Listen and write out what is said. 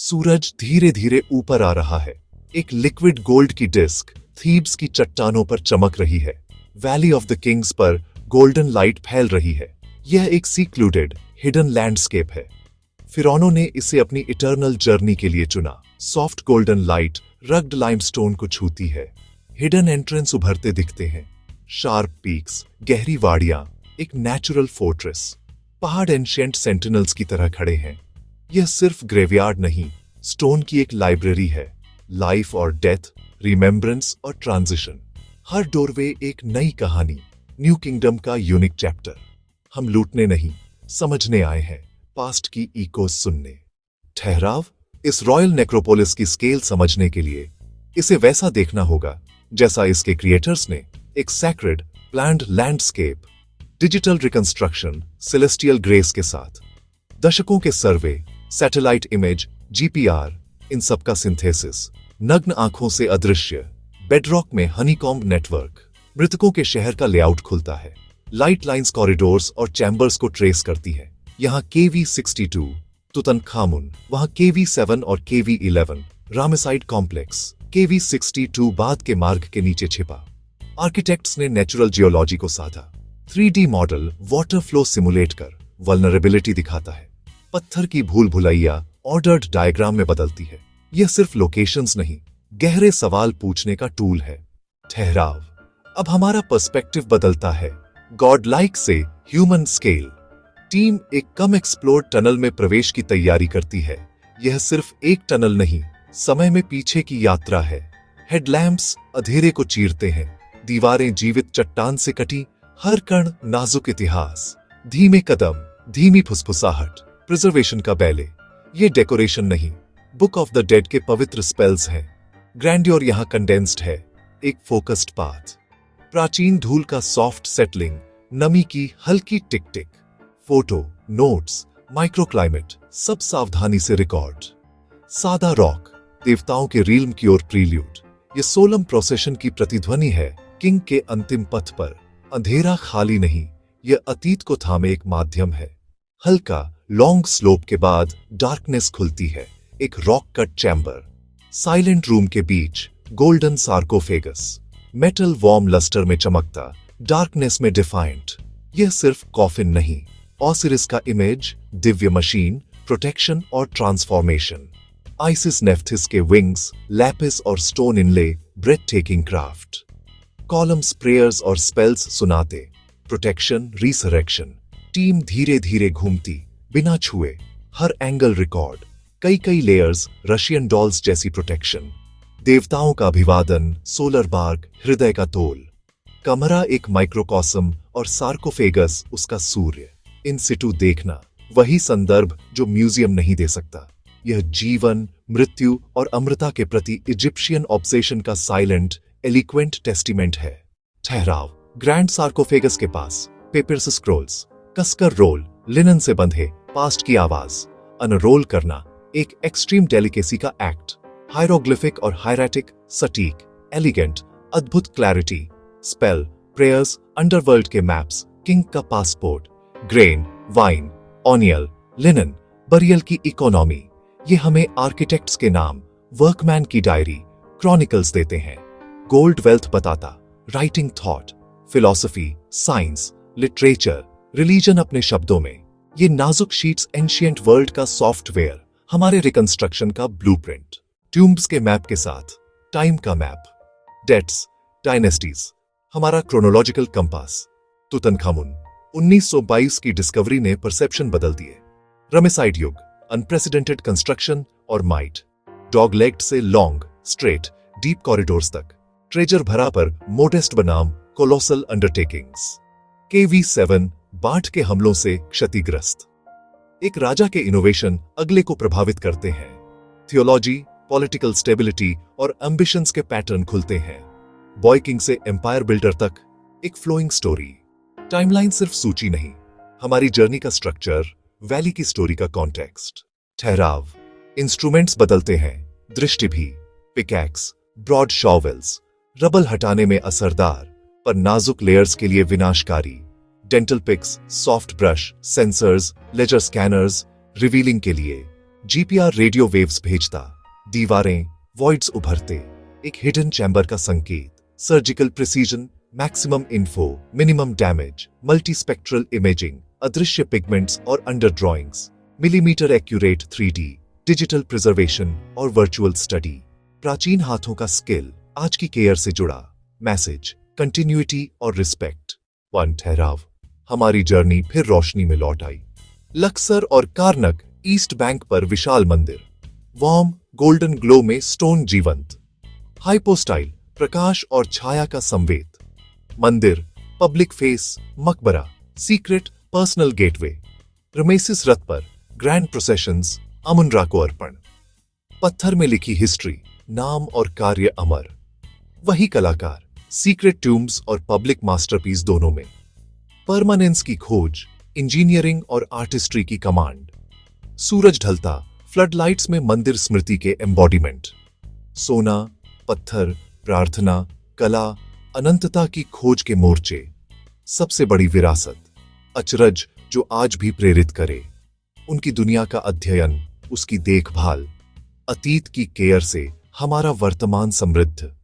सूरज धीरे धीरे ऊपर आ रहा है। एक लिक्विड गोल्ड की डिस्क थीब्स की चट्टानों पर चमक रही है। वैली ऑफ द किंग्स पर गोल्डन लाइट फैल रही है। यह एक सीक्लूडेड हिडन लैंडस्केप है। फिरौनों ने इसे अपनी इटर्नल जर्नी के लिए चुना। Soft golden light rugged limestone को छूती है। हिडन एंट्रेंस उभरते दिखते हैं। शार्प पीक्स, गहरी वाड़ियां, एक नेचुरल फोर्ट्रेस। पहाड़ एंशिएंट सेंटिनल्स की तरह खड़े हैं। यह सिर्फ ग्रेवयार्ड नहीं, स्टोन की एक लाइब्रेरी है। लाइफ और डेथ, रिमेम्बरेंस और ट्रांजिशन। हर डोरवे एक नई कहानी, न्यू किंगडम का यूनिक चैप्टर। हम लूटने नहीं, समझने आए हैं, पास्ट की इकोस सुनने। ठहराव, इस रॉयल नेक्रोपोलिस की स्केल समझने के लिए इसे वैसा देखना होगा जैसा इसके क्रिएटर्स ने एक sacred planned landscape, digital reconstruction, celestial grace के साथ। दशकों के सर्वे, सैटेलाइट इमेज, जीपीआर, इन सबका सिंथेसिस, नग्न आंखों से अदृश्य बेडरॉक में हनीकॉम्ब नेटवर्क। मृतकों के शहर का लेआउट खुलता है। लाइट लाइंस कॉरिडोर्स और चैम्बर्स को ट्रेस करती है। यहाँ KV-62 तुतनखामुन, वहाँ KV-7 और KV-11 रामेसाइड कॉम्प्लेक्स। KV-62 बाद के मार्ग के नीचे छिपा। आर्किटेक्ट्स ने नेचुरल जियोलॉजी को साधा। 3D model water flow simulate कर वल्नरेबिलिटी दिखाता है। पत्थर की भूल भुलैया ऑर्डर्ड डायग्राम में बदलती है। यह सिर्फ लोकेशंस नहीं, गहरे सवाल पूछने का टूल है। ठहराव, अब हमारा पर्सपेक्टिव बदलता है। गॉड लाइक से ह्यूमन स्केल। टीम एक कम एक्सप्लोर्ड टनल में प्रवेश की तैयारी करती है। यह सिर्फ एक टनल नहीं, समय में पीछे की यात्रा है। हेडलैम्प्स अंधेरे को चीरते हैं। दीवारें जीवित चट्टान से कटी, हर कण नाजुक इतिहास। धीमे कदम, धीमी फुसफुसाहट, प्रिजर्वेशन का बैले। ये डेकोरेशन नहीं, बुक ऑफ द डेड के पवित्र स्पेल्स हैं। ग्रैंड्योर यहां कंडेंस्ड है, एक फोकस्ड पाथ। प्राचीन धूल का सॉफ्ट सेटलिंग, नमी की हल्की टिक टिक। फोटो, नोट्स, माइक्रोक्लाइमेट, सब सावधानी से रिकॉर्ड। सादा रॉक, देवताओं के रील्म की ओर प्रील्यूड। ये सोलम प्रोसेशन की प्रतिध्वनि है किंग के अंतिम पथ पर। अंधेरा खाली नहीं, यह अतीत को थामे एक माध्यम है। हल्का लॉन्ग स्लोप के बाद डार्कनेस खुलती है। एक rock cut chamber, silent room के बीच गोल्डन सार्कोफेगस, मेटल वॉर्म लस्टर में चमकता, डार्कनेस में डिफाइंट। यह सिर्फ कॉफिन नहीं, ऑसिरिस का इमेज, दिव्य मशीन, प्रोटेक्शन और ट्रांसफॉर्मेशन। आइसिस नेफ्थिस के विंग्स, लैपिस और stone inlay, breath taking craft. Columns prayers और स्पेल्स सुनाते, प्रोटेक्शन, रिसरेक्शन। टीम धीरे धीरे घूमती, बिना छुए, हर एंगल रिकॉर्ड। कई कई लेयर्स, रशियन डॉल्स जैसी प्रोटेक्शन। देवताओं का अभिवादन, सोलर बार्क, हृदय का तोल। कमरा एक माइक्रोकॉस्म और सार्कोफेगस उसका सूर्य। इन सिटू देखना, वही संदर्भ जो म्यूजियम नहीं दे सकता। यह जीवन, मृत्यु और अमृता के प्रति इजिप्शियन ऑब्सेशन का साइलेंट, एलिक्वेंट टेस्टिमेंट है। ठहराव, ग्रैंड सार्कोफेगस के पास पेपर्स स्क्रोल्स, कसकर रोल, लिनन से बंधे, पास्ट की आवाज। अनरोल करना एक एक्सट्रीम डेलिकेसी का एक्ट। हायरोग्लिफिक और हायराटिक, सटीक, एलिगेंट, अद्भुत क्लैरिटी। स्पेल, प्रेयर्स, अंडरवर्ल्ड के मैप्स, किंग का पासपोर्ट। ग्रेन, वाइन, ऑनियल, लिनन, बरियल की इकोनॉमी। ये हमें आर्किटेक्ट्स के नाम, वर्कमैन की डायरी, क्रॉनिकल्स देते हैं। गोल्ड वेल्थ बताता, writing thought, philosophy, science, literature, religion अपने शब्दों में। ये नाजुक शीट्स एंशिएंट वर्ल्ड का सॉफ्टवेयर, हमारे रिकंस्ट्रक्शन का ब्लूप्रिंट। ट्यूम्ब्स के मैप के साथ टाइम का मैप। डेट्स, डायनेस्टीज, हमारा क्रोनोलॉजिकल कंपास। तुतनखामुन, 1922 की डिस्कवरी ने परसेप्शन बदल दिए। रमेसाइड युग, अनप्रेसिडेंटेड कंस्ट्रक्शन और माइट। डॉगलेग्ड से लॉन्ग, स्ट्रेट, डीप कॉरिडोर्स तक। ट्रेजर भरा पर मोडेस्ट बनाम कोलोसल अंडरटेकिंग्स। KV-7 बाढ़ के हमलों से क्षतिग्रस्त। एक राजा के इनोवेशन अगले को प्रभावित करते हैं। थियोलॉजी, पॉलिटिकल स्टेबिलिटी और एम्बिशंस के पैटर्न खुलते हैं। बॉय किंग से एम्पायर बिल्डर तक एक फ्लोइंग स्टोरी। टाइमलाइन सिर्फ सूची नहीं, हमारी जर्नी का स्ट्रक्चर, वैली की स्टोरी का कॉन्टेक्स्ट। ठहराव, इंस्ट्रूमेंट्स बदलते हैं, दृष्टि भी। पिकैक्स, ब्रॉड शॉवेल्स, रबल हटाने में असरदार पर नाजुक लेयर्स के लिए विनाशकारी। Dental picks, soft brush, sensors, laser scanners, revealing के लिए। जीपीआर रेडियो वेव्स भेजता, दीवारें, वॉइड्स उभरते, एक हिडन चैम्बर का संकेत, surgical precision, maximum info, minimum damage, multispectral imaging, अदृश्य पिगमेंट्स और under drawings, millimetre accurate 3D, digital preservation और वर्चुअल स्टडी। प्राचीन हाथों का स्किल, आज की केयर से जुड़ा मैसेज, कंटिन्यूटी और रिस्पेक्ट। वन ठहराव, हमारी जर्नी फिर रोशनी में लौट आई। लक्सर और कार्नक ईस्ट बैंक पर विशाल मंदिर, वार्म गोल्डन ग्लो में स्टोन जीवंत, हाइपोस्टाइल प्रकाश और छाया का संवेद। मंदिर, पब्लिक फेस, मकबरा, सीक्रेट पर्सनल गेटवे। रमेसिस रथ पर ग्रैंड प्रोसेशंस, अमुन-रा को अर्पण। पत्थर में लिखी हिस्ट्री, नाम और कार्य अमर। वही कलाकार, सीक्रेट टूम्स और पब्लिक मास्टरपीस दोनों में। परमानेंस की खोज, इंजीनियरिंग और आर्टिस्ट्री की कमांड। सूरज ढलता, फ्लडलाइट्स में मंदिर स्मृति के एम्बॉडीमेंट। सोना, पत्थर, प्रार्थना, कला, अनंतता की खोज के मोर्चे। सबसे बड़ी विरासत, अचरज जो आज भी प्रेरित करे। उनकी दुनिया का अध्ययन, उसकी देखभाल, अतीत की केयर से हमारा वर्तमान समृद्ध।